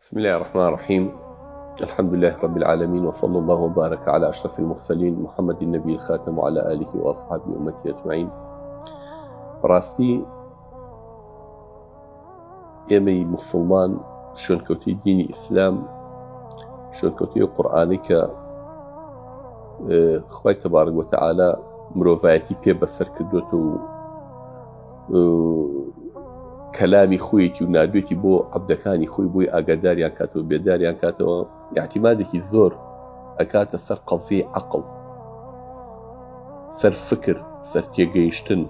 بسم الله الرحمن الرحيم. الحمد لله رب العالمين، وصلى الله وبارك على أشرف المرسلين محمد النبي الخاتم وعلى آله وأصحابه أمته أجمعين. راستي ئێمەی مسلمان شوێنکەوتی دینی ئیسلام، شوێنکەوتی قورئانێکە خوای تەبارەک وتەعالا مرۆڤایەتی پێ بەسەر کردووەتەوە و کەلامی خۆیەتی و نردوێتی بۆ عەبدەکانی خۆی بۆی ئاگاداریان کاتەوە، بێداریان کاتەوە، اعتیمادێکی زۆر ئەکاتە سەر قەزەی عەقڵ، سەر فکر، سەر تێگەیشتن.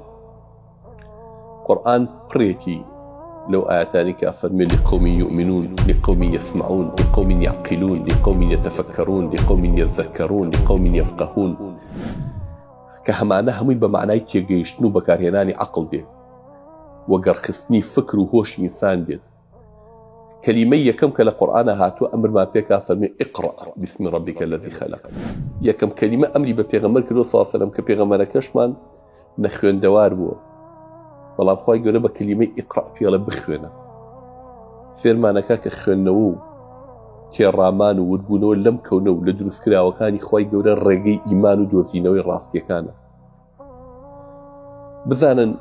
قورئان پڕێکی لو آياتاني كأفرمي لقوم يؤمنون، لقوم يسمعون، لقوم يعقلون، لقوم يتفكرون، لقوم يذكرون، لقوم يفقهون. كهمانا همي بمعنى تيجيشتنو بكارهناني عقل بيه وقرخصني فكر وهوش إنسان بيه. كلمة يكم كلا قرآن هاتو أمر ما بيك أفرمي اقرأ باسم ربك الذي خلق. يكم كلمة أمري ببيغمبر كله صلى الله عليه وسلم كبيغمبر كشمان نخوين دوار بو. بەڵام خوای گەورە بە کەلیمەی ئیقرا پێڵە بخوێنە، فێرمانەکە کە خوێندنەوە و تێڕامان و وربوونەوە لەم کەونە و لە دروستکراوەکانی خوای گەورە ڕێگەی ئیمان و دۆزینەوەی ڕاستیەکانە. بزانن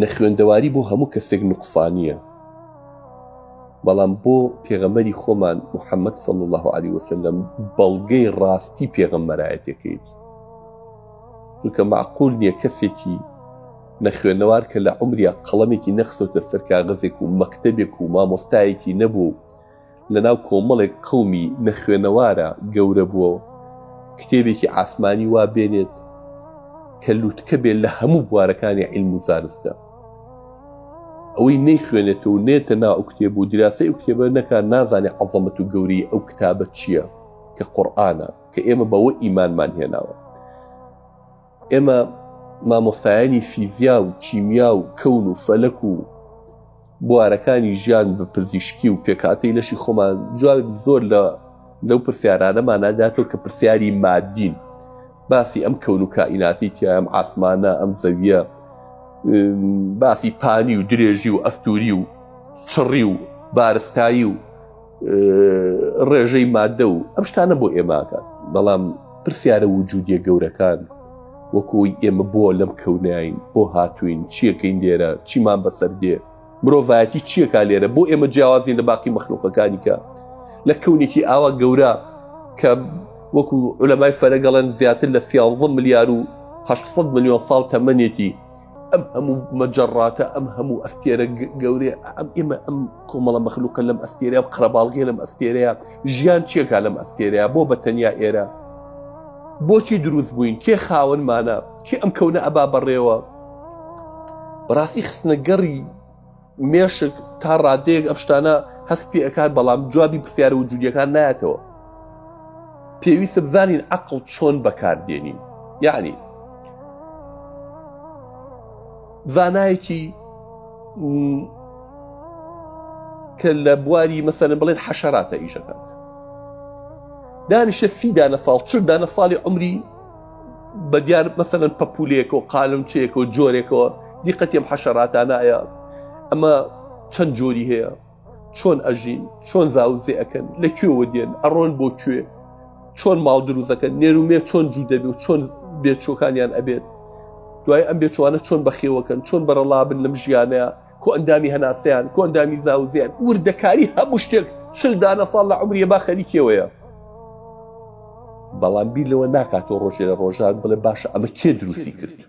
نەخوێندەواری بۆ هەموو کەسێک نوقسانیە، بەڵام بۆ پێغەمبەری خۆمان محەممەد صلی الله عليه وسلم بەڵگەی ڕاستی پێغەمبەرایەتەکەیت، چونکە معقول نییە کەسێکی نەخوێنەوار کە لە عومریا قەڵەمێکی نەخسۆتە سەر کاغەزێک و مەکتەبێک و مامۆستایەکی نەبوو، لەناو کۆمەڵێک قەومی نەخوێنەوارە گەورە بووە کتێبێکی ئاسمانی وا بێنێت کە لووتکە بێت لە هەموو بوارەکانی عیلم و زانستە. ئەوەی نەیخوێنێتەوە و نێتە ناو ئەو کتێب و دراسەی ئەو کتێبە نەکات، نازانێت عەزەمەت و گەورەی ئەو کتابە چییە کە قورئانە، کە ئێمە بەوە ئیمانمان هێناوە. ئێمە مامۆستایانی فیزیا و کیمیا و کەون و فەلەک و بوارەکانی ژیان بە پزیشکی و پێکاتەی لەشی خۆمان جواب زۆر لەو پرسیارانەمان ناداتەوە کە پرسیاری مادین، باسی ئەم کەون و کائیناتی تیا، ئەم ئاسمانە، ئەم زەویە، باسی پانی و درێژی و ئەستوری و چڕی و بارستایی و ڕێژەی مادە و ئەم شتانە بۆ ئێماکات. بەڵام پرسیارە وجودیە گەورەکان وەکوی ئێمە بۆ لەم کەوناین، بۆ هاتوین، چیەکەین لێرە، چیمان بەسەر دێ، مرۆڤایەتی چیەکە لێرە، بۆ ئێمە جیاوازین لە باقی مەخلوقەکانی کە لە کەونێکی ئاوا گەورە کە وەکو عولەمای فەرەگەڵەن زیاتر لە 13 ملیار و 800 ملیۆن ساڵ تەمەنێتی ئەم هەموو مەجەڕاتە، ئەم هەموو ئەستێرە گەورەیە، ئێمە ئەم کۆمەڵە مەخلوقە لەم ئەستێرەیە، قەرەباڵغێ لەم ئەستێرەیە، ژیان چیەکە لەم ئەستێرەیە، بۆ بەتەنیا ئێرە، بۆچی دروست بووین، کێ خاوەنمانە، کێ ئەم کەونە ئەبا بەڕێوە. بەڕاستی خستنە گەڕی مێشک تا ڕادەیەک ئەم شتانە هەست پێ ئەکات، بەڵام جوابی پرسیارە وجودیەکان نایەتەوە. پێویستە بزانین عەقڵ چۆن بەکاردێنین، یعنی زانایەکی کە لە بواری مەسەلەن بڵێن حەشەراتە ئیشەکات، دانیشە 30 دانە ساڵ 40 دانە ساڵی عمری بەدیار مەسەلەن پەپولێکەوە، قالمچەیەکەوە، جۆرێکەوە، دیقەتی ئەم حەشەراتانایە، ئەمە چەند جۆری هەیە، چۆن ئەژین، چۆن زاوزێ ئەکەن، لەکوێوە دێن، ئەڕۆن بۆ کوێ، چۆن ماڵ دروست دەکەن، نێرومێ چۆن جوو دەبێت و چۆن بێچۆکانیان ئەبێت، دوای ئەم بێچوانە چۆن بەخێوەکەن، چۆن بەرەڵابن لەم ژیانەیە، کۆ ئەندامی هەناسەیان، کۆ ئەندامی زاوزیان، وردەکاری هەموو شتێک 40 دانە ساڵ لە عمریە با خەریکەوەیە. بەڵام بیر لەوە ناکاتەوە ڕۆژێ لە ڕۆژان بڵێ باشە ئەمە کێ دروستی کردی،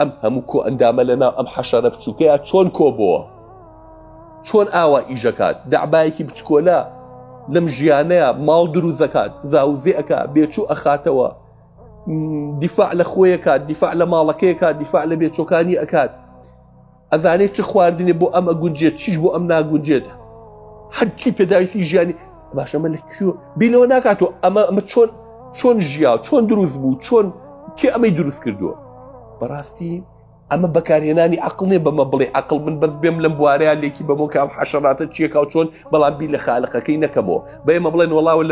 ئەم هەموو کۆ ئەندامە لەناو ئەم حەشەرە بچووکەیە چۆن کۆ بووە، چۆن ئاوا ئیژەکات، دەعبایەکی بچکۆلە لەم ژیانەیە ماڵ دروست دەکات، زاوزێ ئەکات، بێچوو ئەخاتەوە، دیفاع لە خۆیەکات، دیفاع لە ماڵەکەیەکات، دیفاع لە بێچۆکانی ئەکات، ئەزانێت چ خواردنێ بۆ ئەم ئەگونجێت، چیش بۆ ئەم ناگونجێت، هەرچی پێداویستی ژیانی باش ئەمە لەکوێ بیلەوە ناکاتەوە، ئەمە چۆن ژیا، چۆن دروست بوو، چۆن کێ ئەمەی دروست کردووە. بەڕاستی ئەمە بەکارهێنانی عەقڵ نیە، بەمە بڵێ عەقڵ من بەس بێم لەم بوارەیە لێکی بەمەوە کە ئەم حەشەراتە چیەکە و چۆن، بەڵام بیر لە خالقەکەی نەکەمەوە، بە ئێمە بڵێن وەڵاوە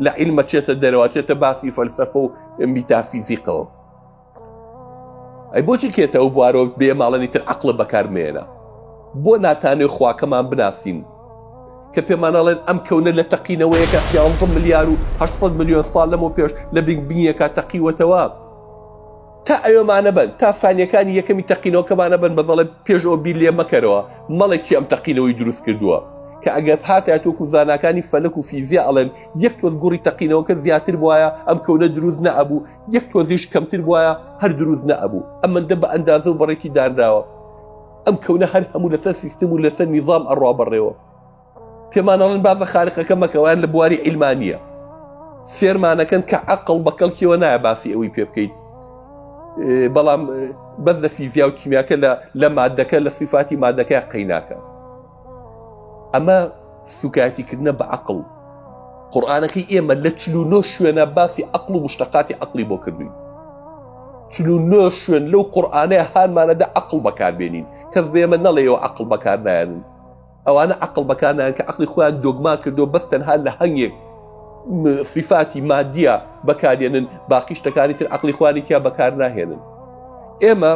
لە عیلمە چێتە دەرەوە، چێتە باسی فەلسەفە و میتافیزیقەوە. ئەی بۆچی کێتە ئەو بوارەوە بێ ماڵەنی تر عەقڵە بەکارمێنە، بۆ ناتانێ خواکەمان بناسین، کە پێمانەڵێن ئەم کەونە لە تەقینەوەیەکە 11 ملیار و 800 ملیۆن ساڵ لەمەوە پێش لە بینیەکە تەقیوەتەوە تا ئەوێمانە بن تا سانیەکانی یەکەمی تەقینەوەکەمانە بن بەزەڵێ پێش ئەو بیر لێ مەکەرەوە مەڵێکی ئەم تەقینەوەی دروست کردووە کە ئەگەر هاتاتۆکو زاناکانی فەلەک و فیزیا ئەڵێن یەک تۆز گوڕی تەقینەوەکە زیاتر بواە ئەم کەونە دروست نەئەبوو یەک تۆزیش کەمتر بواە هەر دروست نەئەبوو ئەمەندە بە ئەندازە و بەڕێکی دانراوە ئەم کەونە هەر هەموو لەسەر سیستم و لەسەر نیزام ئەڕوا بەڕێوە پێمانەڵێن بازە خارقەکە مەکەوان لە بواری عیلمانیە فێرمانەکەن کە عەقڵ بەکەڵکیەوە نایە باسی ئەوەی پێ بکەیت بەڵام بەس لە فیزیا و کیمیاکە لە مادەکە لە صفاتی مادەکە قەیناکە ئەمە سوکایەتیکردنە بە عەقڵ قورئانەکەی ئێمە لە 49 شوێنە باسی عەقڵ و مشتەقاتی عەقڵی بۆ کردووین 49 شوێن لەو قورئانەیە هانمانەدا عەقڵ بەکاربێنین کەس بە ئێمە نەڵێەوە عەقڵ بەکار نایەنن ئەوانە عەقڵ بەکار نایەن کە عەقڵی خۆیان دۆگما کردو بەس تەنها لە هەنگێک صفاتی مادیە بەکارێنن باقی شتەکانی تر عەقڵی خۆیانی تیا بەکار ناهێنن ئێمە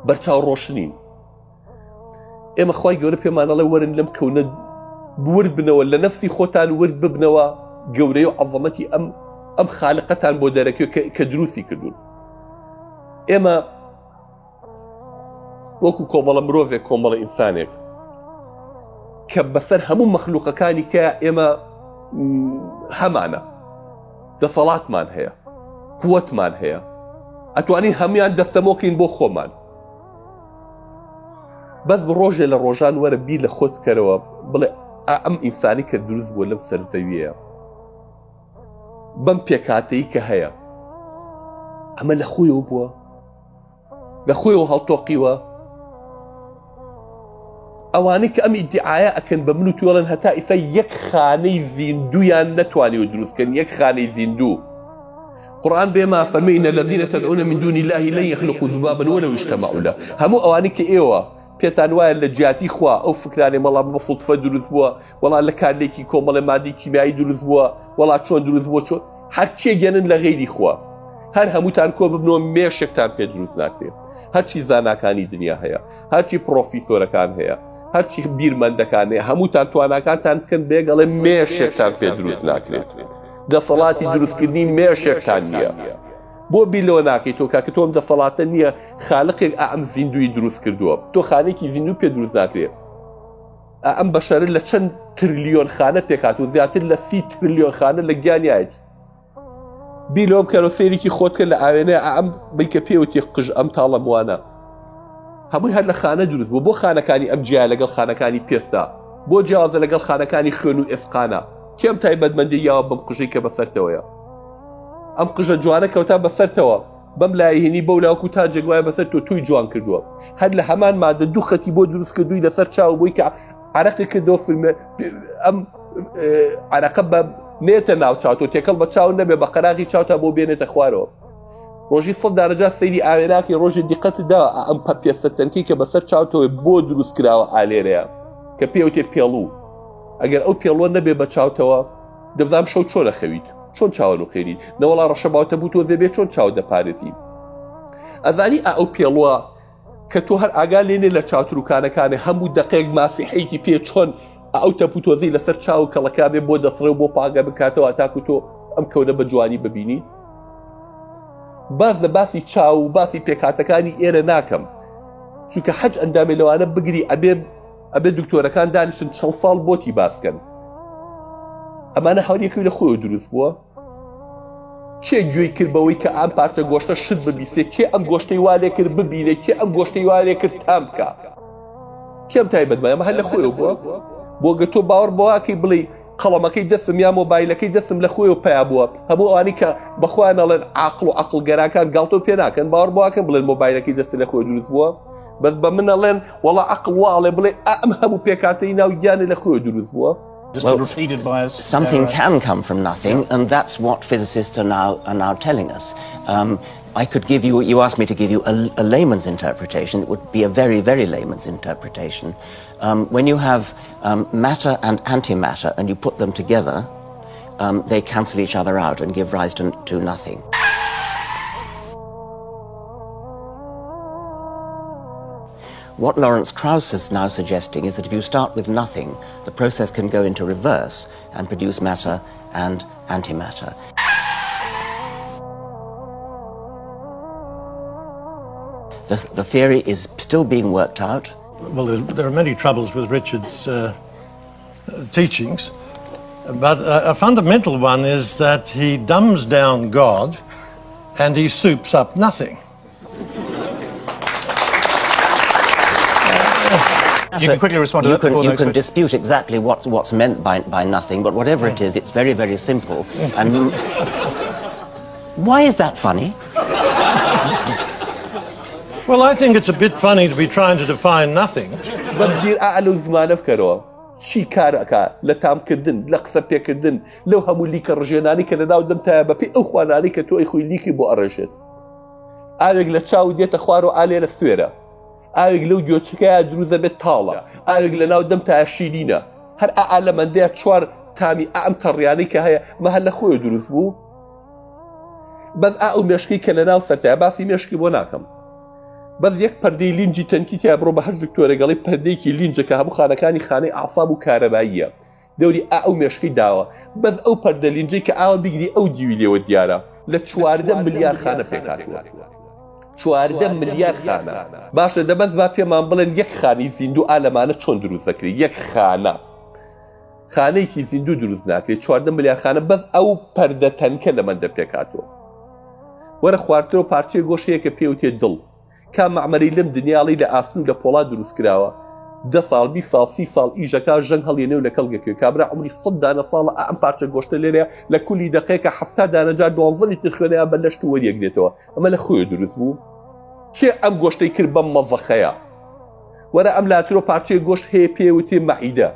بەرچاو ڕۆشنین ئێمە خوای گەورە پێمانەڵێ وەرن لەم کەونە ورد بنەوە لە نەفسی خۆتان ورد ببنەوە گەورەی و عەظەمەتی ئەم خالقەتان بۆ دەرەکەوێت کە دروستی کردوون ئێمە وەکو کۆمەڵە مرۆڤێک کۆمەڵە ئینسانێک کە بەسەر هەموو مەخلوقەکانی کە ئێمە هەمانە دەسەڵاتمان هەیە قووەتمان هەیە ئەتوانین هەمویان دەستەمۆکەین بۆ خۆمان بەس ڕۆژێ لە ڕۆژان وەرە بیر لە خۆت بکەرەوە بڵێ ئەم ئینسانی کە دروست بووە لەم سەرزەویەیە بەم پێکاتەی کە هەیە ئەمە لە خۆیەوە بووە لە خۆیەوە هەڵتۆقیوە ئەوانەی کە ئەم ئیدعایە ئەکەن بە من و توێڵن هەتا ئیسا یەک خانەی زیندویان نەتوانیوە دروستکەن یەک خانەی زیندوو قورآن بێما فەرمێ ئینە الەذینە تەدعون من دون الله لن يخلقوا ذبابا ولو اجتمعوا له هەموو ئەوانەی کە ئێوە پێتان وایە لە جیاتی خوا ئەو فکرانێ مەڵام بە فڵتفە دروست بووە وەڵا لە کارلێکی کۆمەڵە مادی کیمیایی دروست بووە وەڵا چۆن دروست بووە چۆن هەرچیە گەنن لە غەیری خوا هەر هەمووتان کۆ ببنەوە مێشێکتان پێ دروست ناکرێت هەرچی زاناکانی دنیا هەیە هەرچی پرۆفیسۆرەکان هەیە هەرچی بیرمەندەکان هەیە هەمووتان تواناکانتان بکەن بێگەڵێ مێشێکتان پێ دروست ناکرێت دەسەڵاتی دروستکردنی مێشێکتان نییە بۆ بیلەوە ناکەیتەوە کاکە تۆم دەسەڵاتە نییە خالقێک ئەم زیندوی دروست کردووە تۆ خانێکی زیندوو پێ دروست ناکرێت ئەم بەشەرە لە چەند تریلیۆن خانە پێکات و زیاتر لە 30 تریلیۆن خانە لە گیانایەتی بیلەوە بکەرەوە سەیرێکی خۆت کرد لە ئاوێنەیە ئەم بیکە پێوتی قژ ئەم تاڵە وانە هەمووی هەر لە خانە دروست بوو بۆ خانەکانی ئەم جیا لەگەڵ خانەکانی پێستا بۆ جیازە لەگەڵ خانەکانی خوێن و ئێسقانە کێم تایبەتمەندی یاوە بەم قژەی کە بەسەرتەوەیە ئەم قژە جوانە کەوتا بەسەرتەوە بەم لایهێنی بەو لاوەکو تا جێگوایە بەسەر تۆ توی جوان کردووە هەر لە هەمان مادە دوو خەتی بۆ دروست کردووی لەسەر چاو بۆی کە عەرەقی کردەوە فیلمە ئەم عەرەقە بە نێتە ناو چاوتۆ تێکەڵ بە چاو نەبێ بە قەراغی چاوتا بۆ بێنێتە خوارەوە ڕۆژی 100 دەرەجا سەیری ئاوێناکەی ڕۆژی دیقەتدا ئەم پێستەتەنکەی کە بەسەر چاوتەوە بۆ دروست کراوە ئالێرەیە کە پێوتێ پێڵوو ئەگەر ئەو پێڵوە نەبێ بە چاوتەوە دەبدام شەو چۆنە خەویت چۆن چاوە و خێری نەوەڵا ڕەشەباوتە بوو تۆ زێبێ چۆن چاو دەپارێزی ئەزانی ئەو پێڵوە کە تۆ هەر ئاگا لێنێ لە چاوتروکانەکانێ هەموو دەقێک ماسیحەیەکی پێ چۆن ئەو تەپوتۆزی لەسەر چاو کەڵەکا بێ بۆ دەسڕێ و بۆ پاگە بکاتەوە تاکو تۆ ئەم کەونە بە جوانی ببینی باز لە باسی چاو و باسی پێکاتەکانی ئێرە ناکەم چونکە حەج ئەندامێ لەوانە بگری ئەبێ دکتۆرەکان دانیشن چەند ساڵ بۆتی باسکەن ئەمانە هەوریەکەوی لە خۆی دروست بووە کێ گوێی کرد بەوەی کە ئەم پارچە گۆشتە شت ببیسێ کێ ئەم گۆشتەی والێ کرد ببینێ کێ ئەم گۆشتەی والێ کرد تام بکە کێم تایبەتمە ئەمە هەر لە خۆیەوە بووە بۆ گە تۆ باوەڕ بەواکەی بڵێ قەڵەمەکەی دەستم یا مۆبایلەکەی دەستم لە خۆیەوە پیا بووە هەموو ئەوانی کە بەخۆیان ئەڵێن عاقڵ و عەقڵگەرەکان گاڵتۆ پێ ناکەن باوەڕ بەواکەن بڵێن مۆبایلەکەی دەست لە خۆی دروست بووە بەس بە من ئەڵێن وەڵا عەقڵ واڵێ بڵێ ئەم هەموو پێکاتەی ناو گیانێ لە خۆی دروست بووە Well, something can come from nothing, and that's what physicists are now telling us. I could give you. You asked me to give you a layman's interpretation. It would be a very, very layman's interpretation. When you have matter and antimatter, and you put them together, they cancel each other out and give rise to nothing. What Lawrence Krauss is now suggesting is that if you start with nothing, the process can go into reverse and produce matter and antimatter. The theory is still being worked out. Well, there are many troubles with Richard's teachings, but a fundamental one is that he dumbs down God and he soups up nothing. You can quickly respond to that. You can dispute exactly what's meant by nothing, but whatever it is, it's very, very simple. And why is that funny? Well, I think it's a bit funny to be trying to define nothing. بس بیر ئالو زمانە بکەرەوە چی کارەکە لە تامکردن لە قسە پێکردن لەو هەموو لیکە ڕژێنانی کە لەناو دەمتایە بەپێی ئەو خوانانی کە تۆ ئەی خۆی لیکی بۆ ئەڕێژێت ئاوێک لە چاو دێتە خوار و ئالێرە سوێرە ئاوێک لەو گوێچەکەیە دروزە بێت تاڵە ئاوێک لەناو دەمتایە شیرینە هەر ئالەمەندەیە چوار تامی ئەم تەڕیانەی کە هەیە مە هەر لە خۆی دروست بوو بەس ئەو مێشکی کە لەناو سەرتایە باسی مێشکی بۆ ناکەم بەس یەک پەردەی لینجی تەنکیتیا بڕۆ بە هەر دکتۆرەگەڵی پەردەیەکی لینجە کە هەموو خانەکانی خانەی ئاعساب و کارەباییە دەوری ئەو مێشکەی داوە بەس ئەو پەردە لینجەی کە ئاوا بیگری ئەو دیوی لێوە دیارە لە 14 ملیار خانە پێکاتوە 14 ملیار خانە باشە دەبەست با پێمان بڵێن یەک خانی زیندوو ئالەمانە چۆن دروست دەکرێت یەک خانە خانەیەکی زیندوو دروست ناکرێت 14 ملیار خانە بەس ئەو پەردە تەنکە لەمەندە پێکاتوە وەرە خواردنەوە پارچەی گۆشتەیە کە پێوتێ دڵ کام معمەری لەم دنیاڵی لە ئاسن و لە پۆڵا دروست کراوە 10 ساڵ 20 ساڵ 30 ساڵ ئیژەکە ژەنگ هەڵێنێ و لە کەڵگەکەوێ کابرا عمری 100 دانە ساڵە ئەم پارچە گۆشتە لێرەیە لە کولی دقەیەکە 70 دانەجار 12 لیتر خوێنەیە بە لەشت و وەریەگرێتەوە ئەمە لە خۆی دروست بوو کێ ئەم گۆشتەی کرد بەم مەزەخەیە وەرە ئەم لاترۆ پارچەی گۆشت هەیە پێوتێ مەعیدە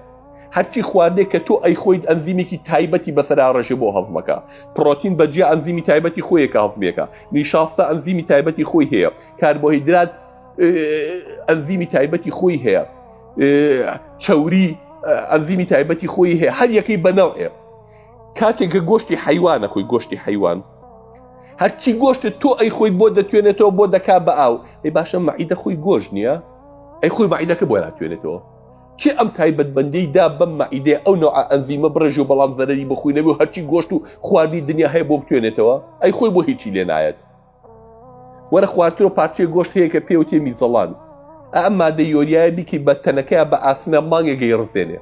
هەرچی خواردنێک کە تۆ ئەی خۆیت ئەنزیمێکی تایبەتی بەسەرا ڕێژێ بۆ هەضمەکە پرۆتین بەجیا ئەنزیمی تایبەتی خۆیەکە هەضمێکە نیشاستە ئەنزیمی تایبەتی خۆی هەیە کاربۆهیدرات ئەنزیمی تایبەتی خۆی هەیە چەوری ئەنزیمی تایبەتی خۆی هەیە هەر یەکەی بەنەوعێ کاتێککە گۆشتی حیوانە خۆی گۆشتی حیوان هەرچی گۆشتە تۆ ئەی خۆی بۆ دەتوێنێتەوە بۆ دەکا بە ئاو ئەی باشە مەعیدە خۆی گۆشت نییە ئەی خۆی مەعیدەکە بۆ ناتوێنێتەوە کێ ئەم تایبەتبەندەی دا بەم مەعیدێ ئەو نوع ئەنزیمە بڕێژ و بەڵام زەرەری بخۆی نەبێ و هەرچی گۆشت و خواردنی دنیا هەیە بۆ بتوێنێتەوە ئەی خۆی بۆ هیچی لێ نایەت وەرە خواردنەوە پارچەی گۆشت هەیە کە پێوتێ میزەڵان ئەم مادەی یۆریایە بیکەی بە تەنەکەیە بە ئاسنە مانگێگەی ڕزێنێ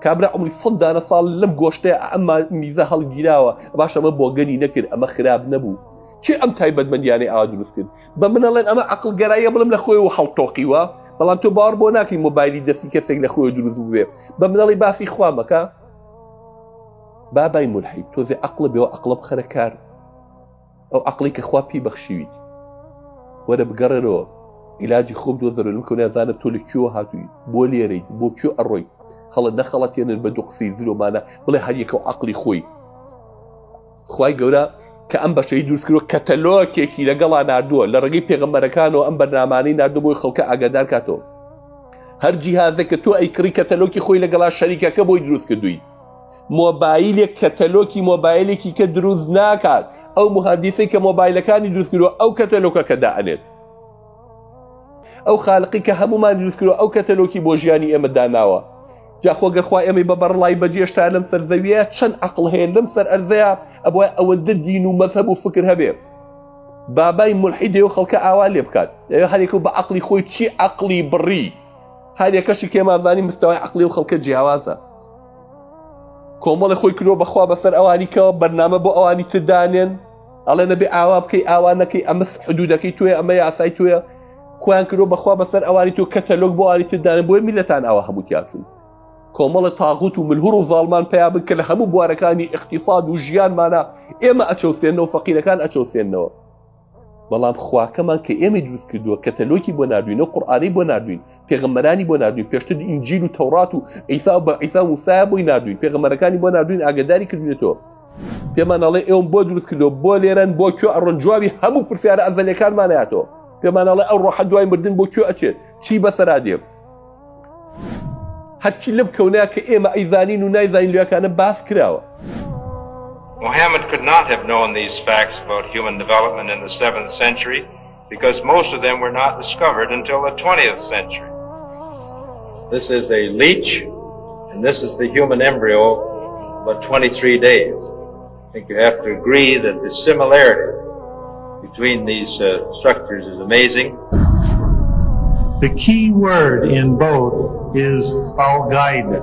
کابرا عمری 100 دانە ساڵ لەم گۆشتەیە ئەم میزە هەڵگیراوە باش ئەمە بۆگەنی نەکرد ئەمە خراب نەبوو چێ ئەم تایبەتمەندیانەی ئاوا دروست کرد بە منەڵێن ئەمە عەقڵگەراییە بڵم لە خۆی و هەڵتۆقیوە بەڵام تۆ باوەڕ بۆ ناکەی مۆبایلی دەستی کەسێک لە خۆی دروست بووێ بە منەڵی باسی خوا مەکە بابای مولحید تۆزێ عەقڵە بێەوە عەقڵە بخەرە کار ئەو عەقڵی کە خوا پێی بەخشیویت وەرە بگەڕێرەوە عیلاجی خۆم دۆزەرۆ کە نازانم تۆ لە کوێوە هاتووی بۆ لێرەیت بۆ کوێ ئەڕۆی هەڵە نەخەڵەتێنن بە دوو قسەی زلۆمانە بڵێ هەر یەکە و عەقڵی خۆی خوای گەورە کە ئەم بەشەی دروستکردوە کەتەلۆکێکی لەگەڵا ناردووە لە ڕێگەی پێغەمبەرەکانەوە ئەم بەرنامانەی ناردووە بۆی خەڵکە ئاگادار کاتەوە هەر جیهازێک کە تۆ ئەیکڕی کەتەلۆکی خۆی لەگەڵا شەریکەکە بۆی دروست کردووی مۆبایلێک کەتەلۆکی مۆبایلێکی کە دروست ناکات ئەو مهندسەی کە مۆبایلەکانی دروست کردووە ئەو کەتەلۆکەکە دائەنێت ئەو خالقی کە هەمومان دروست کردووە ئەو کەتەلۆکی بۆ ژیانی ئێمە داناوە جا خۆگەرخوا ئێمەی بە بەڕڵای بەجێشتا لەم سەرزەویە چەند عەقڵ هەیە لەم سەر ئەرزەیە ئەبووە ئەوەندە دین و مەذهب و فکر هەبێ بابای مولحیدێ و خەڵکە ئاوا لێ بکات هەرێک بە عەقڵی خۆی چی عەقڵی بڕی هەرێکەشی کێمازانی مستەوای عەقڵی و خەڵکە جیاوازە کۆمەڵی خۆی کردووە بەخوا بەسەر ئەوانی کەوە بەرنامە بۆ ئەوانی تدانێن ئەڵێ نەبێ ئاوا بکەی ئاوا نەکەی ئەمە حدودەکەی توێ ئەمە یاسای توێ خۆیان کردووە بەخوا بەسەر ئەوانی تۆ کەتەلۆگ بۆ ئەوانی تدانێن بۆیە میلەتان ئاوا هەموو تیاچوون کۆمەڵی تاغوت و ملهور و زاڵمان پێیا بن کە لە هەموو بوارەکانی اقتصاد و ژیانمانە ئێمە ئەچەوسێنەوە فەقیرەکان ئەچەوسێنەوە بەڵام خواکەمان کە ئێمە دروست کردووە کەتەلۆکی بۆ ناردوین و قورئانی بۆ ناردوین پێغەمبەرانی بۆ ناردوین پێشتر ئینجیل و تەورات و عیسا بە عیسا و موسا بۆی ناردوین پێغەمبەرەکانی بۆ ناردوین ئاگاداری کردوێتەوە پێمان ئەڵێ ئێوەم بۆ دروست کردووە بۆ لێرەن بۆ کوێ ئەڕۆن جوابی هەموو پرسیارە ئەزەلیەکانمان هاتەوە پێمان ئەڵێ ئەو ڕۆحە دوای مردن بۆ کوێ ئەچێت چی بەسەرا دێ هەرچی لەم کەونەیە کە ئێمە ئەیزانین و نایزانین لێوەکانە باس کراوە Muhammad could not have known these facts about human development in the 7th century because most of them were not discovered until the 20th century. This is a leech, and this is the human embryo, about 23 days. I think you have to agree that the similarity between these structures is amazing. The key word in both is al-Qaeda.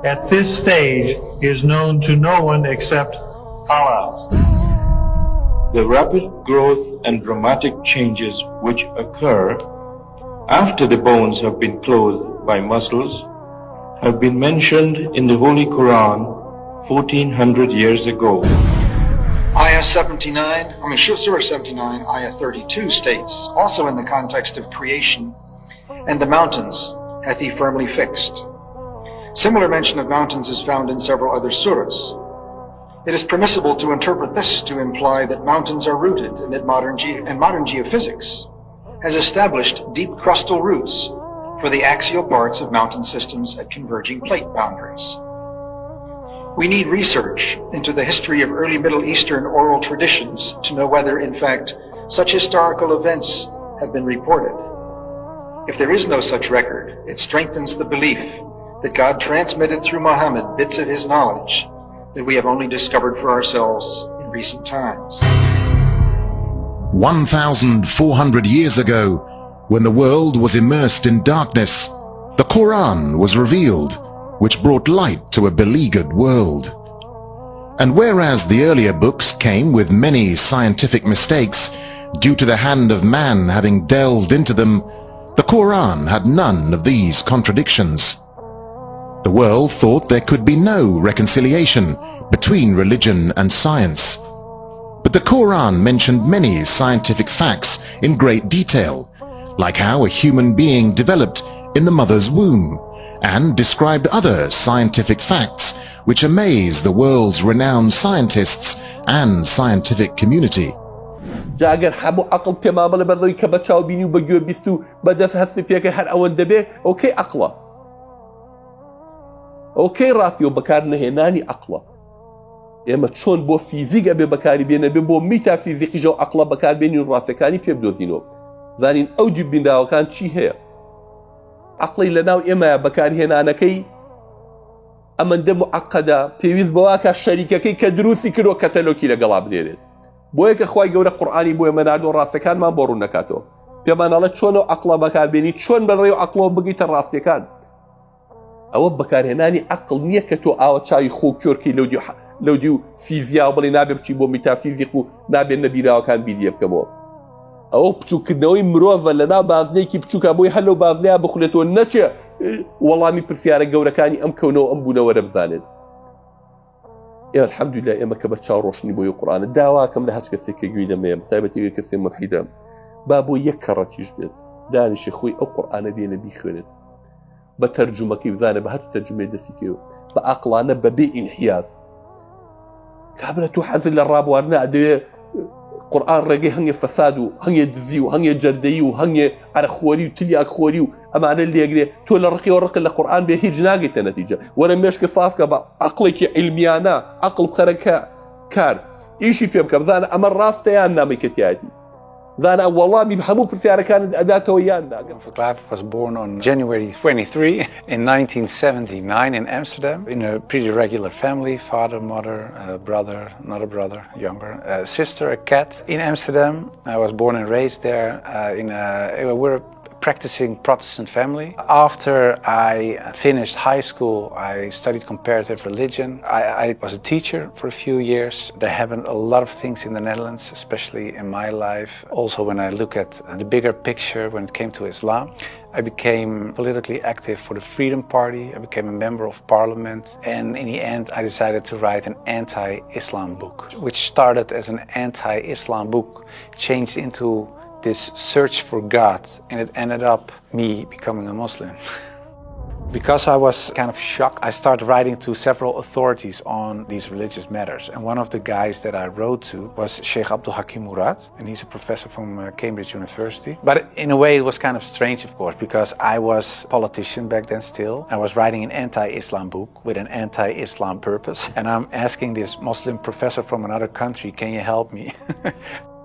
At this stage is known to no one except Allah. The rapid growth and dramatic changes which occur after the bones have been clothed by muscles have been mentioned in the Holy Quran 1400 years ago. Surah 79, Ayah 32 states, also in the context of creation, and the mountains hath he firmly fixed. Similar mention of mountains is found in several other surahs. It is permissible to interpret this to imply that mountains are rooted and that modern geophysics has established deep crustal roots for the axial parts of mountain systems at converging plate boundaries. We need research into the history of early Middle Eastern oral traditions to know whether, in fact, such historical events have been reported. If there is no such record, it strengthens the belief that God transmitted through Muhammad bits of his knowledge that we have only discovered for ourselves in recent times. 1,400 years ago, when the world was immersed in darkness, the Quran was revealed, which brought light to a beleaguered world. And whereas the earlier books came with many scientific mistakes due to the hand of man having delved into them, the Quran had none of these contradictions. The world thought there could be no reconciliation between religion and science. But the Quran mentioned many scientific facts in great detail, like how a human being developed in the mother's womb, and described other scientific facts which amaze the world's renowned scientists and scientific community. جاگر همو عقل پیما بله بذاری که بچه بینی و بگیو بیستو بدست هستی پیکه هر اول دبه اوکی عقله اوکی راستی و بکار نهێنانی عقله ئێمە چۆن بۆ فیزیک ئەبێ بەکاری بێنە بێ بۆ میتافیزیقیش و عقله بەکار بێنین و ڕاستەکانی پێ بدۆزینەوە زانین ئەو دوو بینراوەکان چی هەیە عقلی لەناو ئێمەیە بەکارهێنانەکەی ئەمەندە معقەدە پێویست بەوە کە شەریکەکەی کە دروستی کردۆ کەتەلۆکی لەگەڵا بنێرێت بۆیە کە خوای گەورە قورئانی بۆ ئێمە ناردووە ڕاستەکانمان بۆ ڕوون نەکاتەوە پێمان ئەڵێ چۆن ئەو عقڵە بەکاربێنی چۆن بەڕێوە عقڵەوە بگەیتە ڕاستیەکان ئەوە بەکارهێنانی عقل نییە کە تۆ ئاوە چاوی خۆکیۆرکی لەو دیو فیزیا و بڵێ نابێ بچی بۆ میتافیزیق و نابێت نەبیراوەکان بیریە بکەمەوە ئەوە بچووکردنەوەی مرۆڤە لەناو بازنەیەکی بچووکە بۆی هەر لەو بازنەیە بخولێتەوە نەچێ وەڵامی پرسیارە گەورەکانی ئەم کەونەوە ئەم بوونەوەرە بزانێت الحەمدولillah ئێمە کە بە چاو ڕۆشنی بۆی قورئانە داواکەم لە هەچ کەسێک کە گوێی دەمەیە بەتایبەتی کەسێک ملحیدە با بۆ یەک کەڕەتیش بێت دانیشی خۆی ئەو قورئانە بێنە بیخوێنێت بە تەرجومەکەی بزانێ بە هەر تەرجمەی دەستیکەوە بە عەقڵانە بەبێ ئینحیاز کابرا تۆ حەزت لە ڕابواردنە ئەدەوێ قورئان ڕێگەی هەنگێ فەساد و هەنگێ دزی و هەنگێ جەردەیی و هەنگێ عەرەخۆری و تلیاکخۆری و ئەمانە لێگرێ تۆ لە ڕقیەوە ڕق لە قورئان بێ هیچ ناگەیتە نەتیجە وەرە مێشکە سافکە بە عەقڵێکی عیلمیانە عەقڵ بخەرە کار ئیشی پێ بکە بزانە ئەمە ڕاستە یان نامەیکەتیایەتی زانە وەڵامی هەموو پرسیارەکانت ئەداتەوە یان ناگەم. Clive was born on January 23 in 1979 in Amsterdam in a pretty regular family, father, mother, brother, another brother, younger, a sister, a cat. In Amsterdam, I was born and raised there we're a practicing Protestant family. After I finished high school, I studied comparative religion. I was a teacher for a few years. There happened a lot of things in the Netherlands, especially in my life. Also, when I look at the bigger picture when it came to Islam, I became politically active for the Freedom Party. I became a member of parliament. And in the end, I decided to write an anti-Islam book, which started as an anti-Islam book, changed into this search for God, and it ended up me becoming a Muslim. Because I was kind of shocked, I started writing to several authorities on these religious matters. And one of the guys that I wrote to was Sheikh Abdul Hakim Murad, and he's a professor from Cambridge University. But in a way it was kind of strange, of course, because I was a politician back then still. I was writing an anti-Islam book with an anti-Islam purpose. And I'm asking this Muslim professor from another country, can you help me?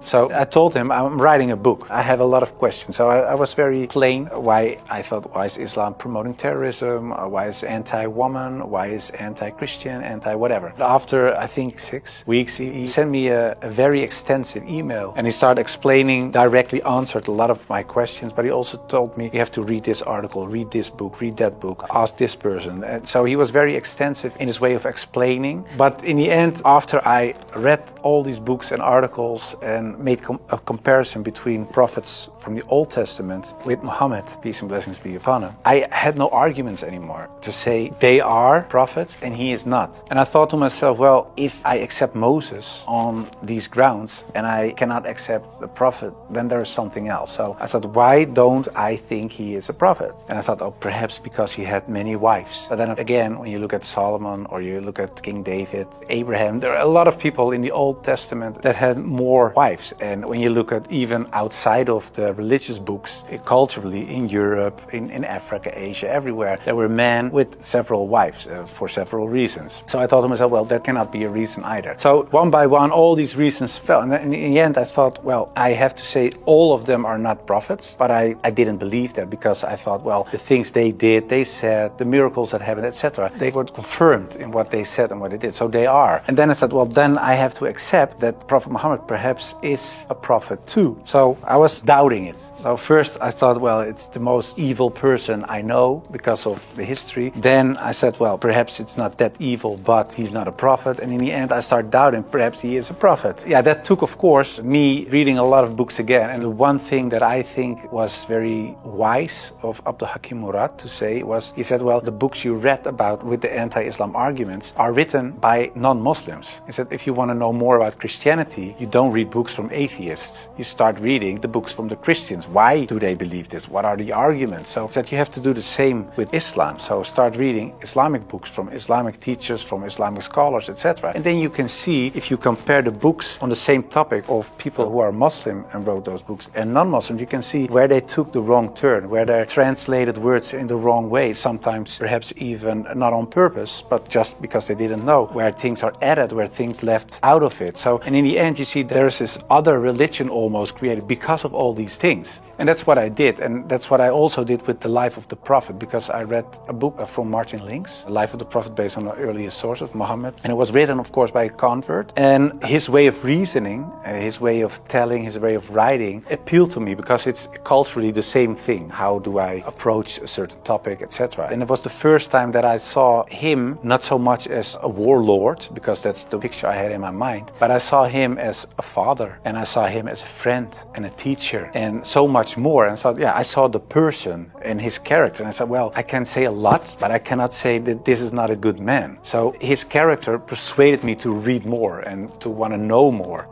So I told him I'm writing a book. I have a lot of questions. So I was very plain why I thought, why is Islam promoting terrorism? Why is anti-woman? Why is anti-Christian? Anti-whatever. After, I think, 6 weeks, he sent me a very extensive email and he started explaining, directly answered a lot of my questions, but he also told me, you have to read this article, read this book, read that book, ask this person. And so he was very extensive in his way of explaining. But in the end, after I read all these books and articles and made a comparison between prophets from the Old Testament with Muhammad, peace and blessings be upon him, I had no arguments anymore to say they are prophets and he is not. And I thought to myself, well, if I accept Moses on these grounds and I cannot accept the prophet, then there is something else. So I thought, why don't I think he is a prophet? And I thought, oh, perhaps because he had many wives. But then again, when you look at Solomon or you look at King David, Abraham, there are a lot of people in the Old Testament that had more wives. And when you look at even outside of the religious books, culturally in Europe, in Africa, Asia, everywhere, there were men with several wives for several reasons. So I thought to myself, well, that cannot be a reason either. So one by one, all these reasons fell. And in the end, I thought, well, I have to say all of them are not prophets, but I didn't believe that because I thought, well, the things they did, they said, the miracles that happened, etc., they were confirmed in what they said and what they did. So they are. And then I said, well, then I have to accept that Prophet Muhammad perhaps is a prophet too. So I was doubting it. So first I thought, well, it's the most evil person I know because of the history. Then I said, well, perhaps it's not that evil, but he's not a prophet. And in the end, I started doubting perhaps he is a prophet. Yeah, that took, of course, me reading a lot of books again. And the one thing that I think was very wise of Abdul Hakim Murad to say was, he said, well, the books you read about with the anti-Islam arguments are written by non-Muslims. He said, if you want to know more about Christianity, you don't read books from atheists. You start reading the books from the Christians. Why do they believe this? What are the arguments? So he said, you have to do the same with Islam. So start reading Islamic books from Islamic teachers, from Islamic scholars, etc. And then you can see, if you compare the books on the same topic of people who are Muslim and wrote those books and non-Muslims, you can see where they took the wrong turn, where they translated words in the wrong way, sometimes perhaps even not on purpose, but just because they didn't know, where things are added, where things left out of it. So, and in the end, you see there's this other religion almost created because of all these things. And that's what I did. And that's what I also did with the life of the Prophet, because I read a book from Martin Links, The Life of the Prophet, based on the earliest source of Muhammad. And it was written, of course, by a convert. And his way of reasoning, his way of telling, his way of writing appealed to me because it's culturally the same thing. How do I approach a certain topic, etc. And it was the first time that I saw him not so much as a warlord, because that's the picture I had in my mind, but I saw him as a father, and I saw him as a friend and a teacher, and so much more. And so, yeah, I saw the person and his character, and I said, well, I can say a lot, but I cannot say that this is not a good man. So his character persuaded me to read more and to want to know more.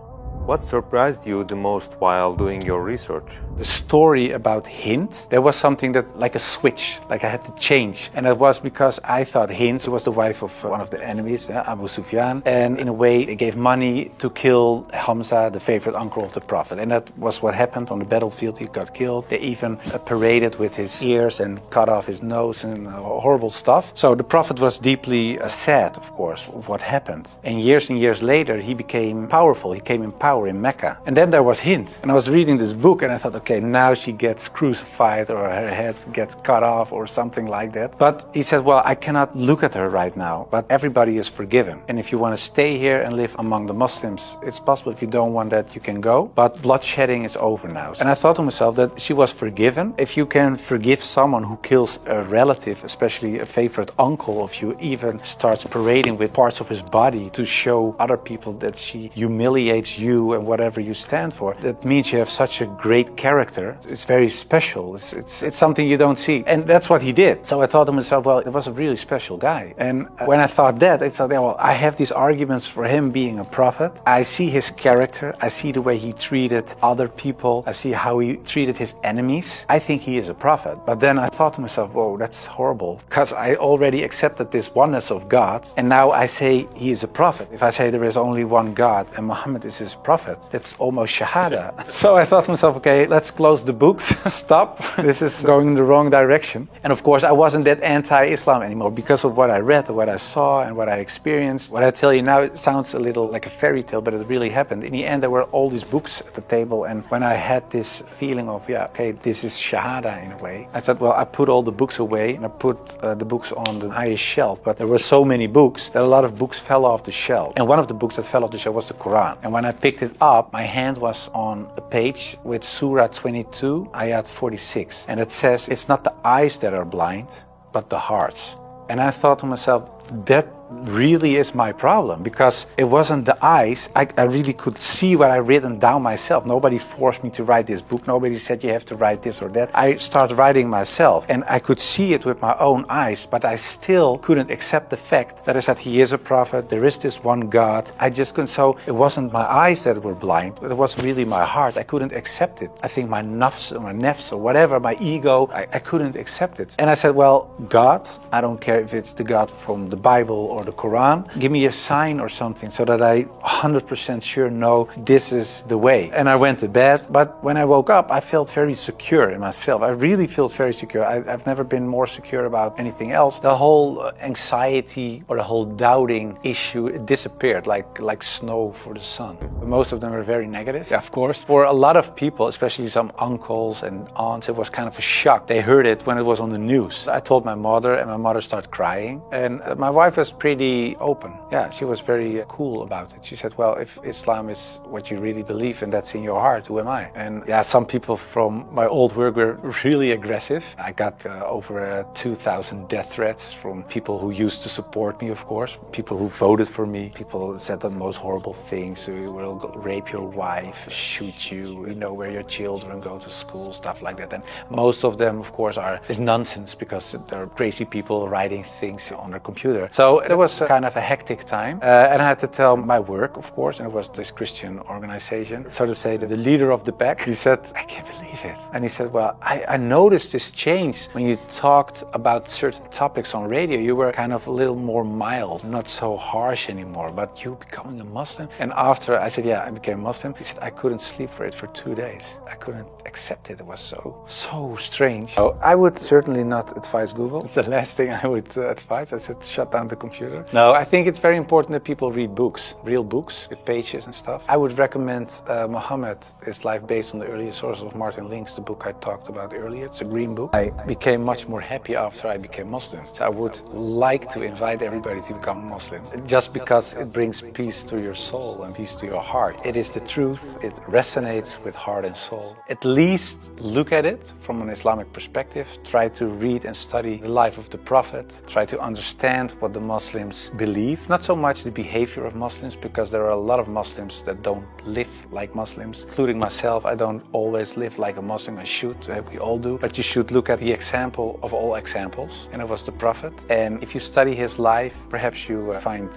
What surprised you the most while doing your research? The story about Hind, there was something that, like a switch, like I had to change. And it was because I thought Hind was the wife of one of the enemies, Abu Sufyan. And in a way, they gave money to kill Hamza, the favorite uncle of the Prophet. And that was what happened on the battlefield. He got killed. They even paraded with his ears and cut off his nose and horrible stuff. So the Prophet was deeply sad, of course, of what happened. And years later, he became powerful. He came in power in Mecca. And then there was Hind. And I was reading this book and I thought, okay, now she gets crucified or her head gets cut off or something like that. But he said, well, I cannot look at her right now, but everybody is forgiven. And if you want to stay here and live among the Muslims, it's possible. If you don't want that, you can go. But bloodshedding is over now. And I thought to myself that she was forgiven. If you can forgive someone who kills a relative, especially a favorite uncle of you, even starts parading with parts of his body to show other people that she humiliates you and whatever you stand for, that means you have such a great character. It's very special. It's something you don't see. And that's what he did. So I thought to myself, well, it was a really special guy. And when I thought that, I thought, well, I have these arguments for him being a prophet. I see his character. I see the way he treated other people. I see how he treated his enemies. I think he is a prophet. But then I thought to myself, whoa, that's horrible. Because I already accepted this oneness of God. And now I say he is a prophet. If I say there is only one God and Muhammad is his prophet, prophet. It's almost shahada. So I thought to myself, okay, let's close the books, stop. This is going in the wrong direction. And of course, I wasn't that anti-Islam anymore because of what I read, what I saw, and what I experienced. What I tell you now, it sounds a little like a fairy tale, but it really happened. In the end, there were all these books at the table, and when I had this feeling of, yeah, okay, this is shahada in a way, I said, well, I put all the books away, and I put the books on the highest shelf, but there were so many books that a lot of books fell off the shelf. And one of the books that fell off the shelf was the Quran. And when I picked it up, my hand was on a page with Surah 22, Ayat 46. And it says, it's not the eyes that are blind, but the hearts. And I thought to myself, that really is my problem, because it wasn't the eyes. I really could see what I written down myself. Nobody forced me to write this book. Nobody said you have to write this or that. I started writing myself, and I could see it with my own eyes, but I still couldn't accept the fact that I said he is a prophet, there is this one God. I just couldn't. So it wasn't my eyes that were blind, but it was really my heart. I couldn't accept it. I think my nafs or whatever, my ego, I couldn't accept it. And I said, well, God, I don't care if it's the God from the Bible or the Quran, give me a sign or something so that I 100% sure know this is the way. And I went to bed, but when I woke up, I felt very secure in myself. I really felt very secure. I've never been more secure about anything else. The whole anxiety or the whole doubting issue, it disappeared like snow for the sun. But most of them were very negative, of course. For a lot of people, especially some uncles and aunts, it was kind of a shock. They heard it when it was on the news. I told my mother, and my mother started crying. And my wife was pretty open. Yeah, she was very cool about it. She said, well, if Islam is what you really believe and that's in your heart, who am I? And yeah, some people from my old work were really aggressive. I got over 2,000 death threats from people who used to support me, of course, people who voted for me. People said the most horrible things. We will rape your wife, shoot you, we know where your children go to school, stuff like that. And most of them, of course, is nonsense because they're crazy people writing things on their computer. So it was kind of a hectic time, and I had to tell my work, of course, and it was this Christian organization, so to say, the leader of the pack. He said, I can't believe it. And he said, well, I noticed this change when you talked about certain topics on radio. You were kind of a little more mild, not so harsh anymore, but you becoming a Muslim. And after I said, yeah, I became Muslim, he said, I couldn't sleep for it for 2 days. I couldn't accept it. It was so strange. So I would certainly not advise Google. It's the last thing I would advise. I said, shut down the computer. No, I think it's very important that people read books, real books with pages and stuff. I would recommend Muhammad, His Life Based on the Earliest Sources of Martin Link's, the book I talked about earlier. It's a green book. I became much more happy after I became Muslim. So I would like to invite everybody to become Muslim, just because it brings peace to your soul and peace to your heart. It is the truth. It resonates with heart and soul. At least look at it from an Islamic perspective. Try to read and study the life of the Prophet. Try to understand what the Muslims believe. Not so much the behavior of Muslims, because there are a lot of Muslims that don't live like Muslims, including myself. I don't always live like a Muslim. I should, we all do. But you should look at the example of all examples, and it was the Prophet. And if you study his life, perhaps you find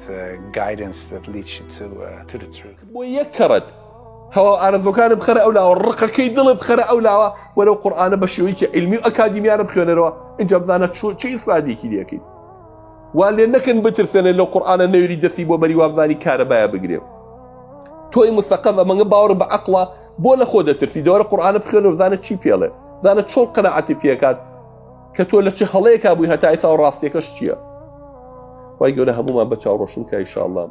guidance that leads you to the truth. هوا أرزوكان بخرة أولا والرقة كيدل بخرة أولا ولو قرآن بشويك علمي أكاديميان بخيروا إن جابزانا شو شيء إسرائيلي كذي أكيد ولأن كن بترسنا لو قرآن نريد دسيب وبري وافزاني كهرباء بقريب توي مثقفة من باور بعقله بولا خودة ترسي دور قرآن بخيروا وفزانا شيء بيله فزانا شو قناعتي بيكات كتولة شخليك أبوها تعيسى وراستيك أشتيا ويقولها مو ما بتشاور شنك إن شاء الله